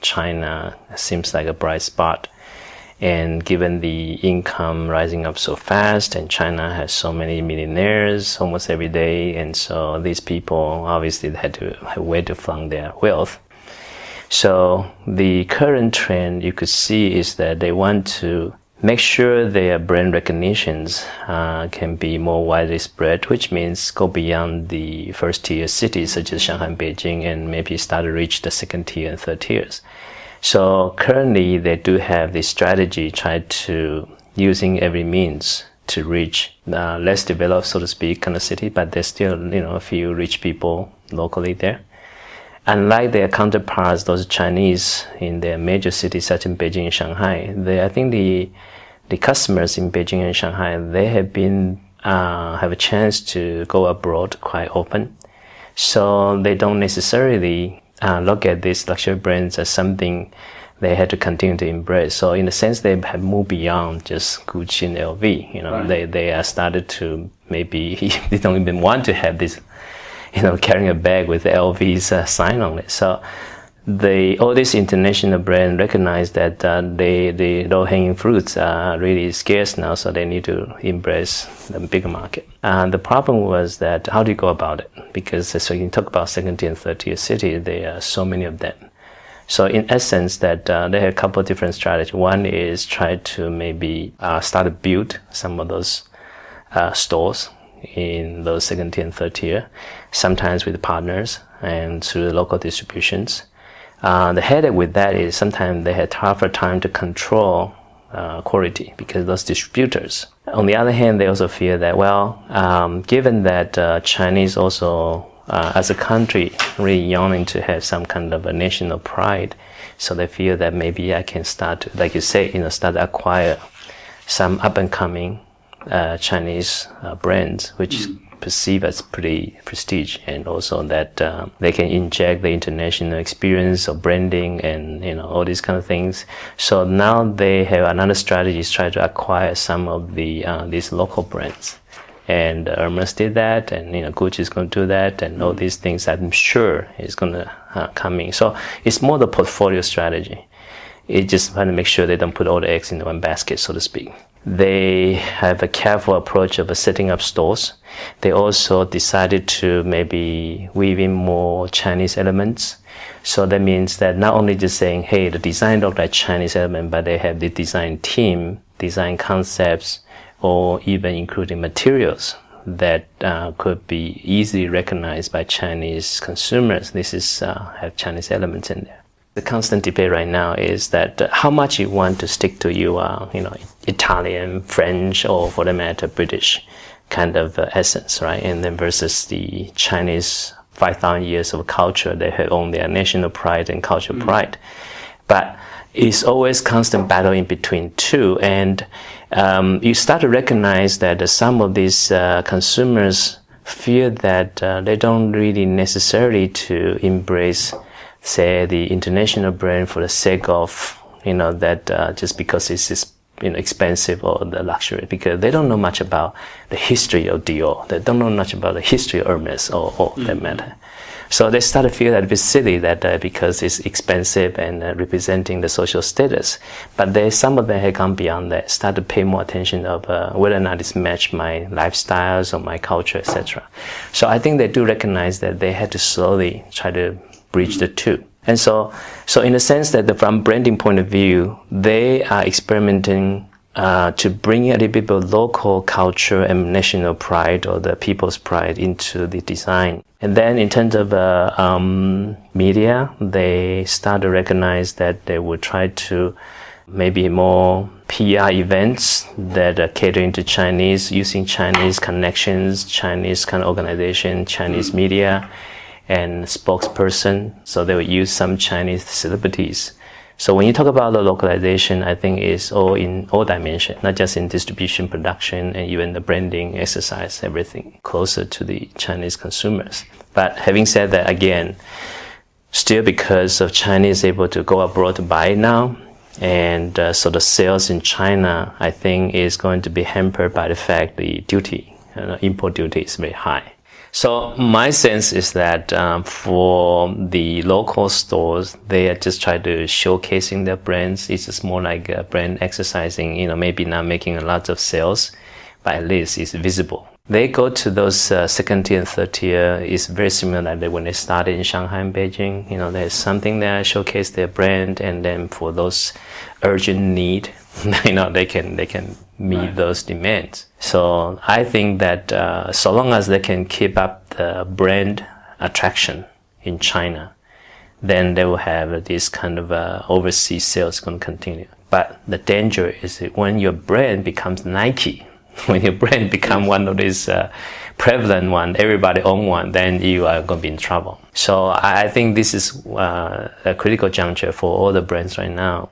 China seems like a bright spot. And given the income rising up so fast, and China has so many millionaires almost every day, and so these people obviously had to have where to fund their wealth. So the current trend you could see is that they want to make sure their brand recognitions can be more widely spread, which means go beyond the first tier cities such as Shanghai and Beijing, and maybe start to reach the second tier and third tiers. So currently they do have this strategy, try to using every means to reach less developed, so to speak, kind of city, but there's still, a few rich people locally there. Unlike their counterparts, those Chinese in their major cities such as Beijing and Shanghai, I think the customers in Beijing and Shanghai, they have a chance to go abroad quite often. So they don't necessarily look at these luxury brands as something they had to continue to embrace. So in a sense, they have moved beyond just Gucci and LV. Right. They started to maybe they don't even want to have this, carrying a bag with LV's sign on it. So all these international brands recognize that the low-hanging fruits are really scarce now, so they need to embrace the bigger market. The problem was that how do you go about it? Because so you talk about second-tier and third-tier cities, there are so many of them. So in essence, that they have a couple of different strategies. One is try to maybe start to build some of those stores in those second-tier and third-tier, sometimes with partners and through local distributions. The headache with that is sometimes they had tougher time to control quality because those distributors. On the other hand, they also fear that, given that Chinese also, as a country, really yearning to have some kind of a national pride, so they feel that maybe I can start to, like you say, start to acquire some up-and-coming Chinese brands, which perceive as pretty prestige, and also that they can inject the international experience of branding and all these kind of things. So now they have another strategy is try to acquire some of the these local brands, and Hermes did that, and Gucci is going to do that, and all these things I'm sure is going to come in. So it's more the portfolio strategy. It just trying to make sure they don't put all the eggs in one basket, so to speak. They have a careful approach of setting up stores. They also decided to maybe weave in more Chinese elements. So that means that not only just saying, hey, the design looks like Chinese element, but they have the design team, design concepts, or even including materials that could be easily recognized by Chinese consumers. This is have Chinese elements in there. The constant debate right now is that how much you want to stick to your, Italian, French, or for the matter, British kind of essence, right? And then versus the Chinese 5,000 years of culture, they have owned their national pride and cultural pride. But it's always constant battle in between two. And you start to recognize that some of these consumers feel that they don't really necessarily to embrace, say, the international brand for the sake of, that just because it's expensive or the luxury, because they don't know much about the history of Dior. They don't know much about the history of Hermes or that matter. So they start to feel that a bit silly that because it's expensive and representing the social status. But some of them have gone beyond that, start to pay more attention of whether or not it's match my lifestyles or my culture, etc. So I think they do recognize that they had to slowly try to bridge the two. And so in a sense that from branding point of view, they are experimenting to bring a little bit of local culture and national pride or the people's pride into the design. And then in terms of media, they start to recognize that they will try to maybe more PR events that are catering to Chinese, using Chinese connections, Chinese kind of organization, Chinese media, and spokesperson. So they will use some Chinese celebrities. So when you talk about the localization, I think it's all in all dimensions, not just in distribution, production, and even the branding exercise, everything closer to the Chinese consumers. But having said that, again, still because of Chinese able to go abroad to buy it now, and so the sales in China, I think, is going to be hampered by the fact the duty, import duty is very high. So my sense is that for the local stores, they are just trying to showcasing their brands. It's just more like a brand exercising, maybe not making a lot of sales, but at least it's visible. They go to those second tier and third tier. It's very similar like when they started in Shanghai and Beijing. There's something there, showcase their brand, and then for those urgent need, they can meet those demands. So I think that so long as they can keep up the brand attraction in China, then they will have this kind of overseas sales going to continue. But the danger is when your brand becomes Nike, when your brand become one of these prevalent one, everybody own one, then you are going to be in trouble. So I think this is a critical juncture for all the brands right now.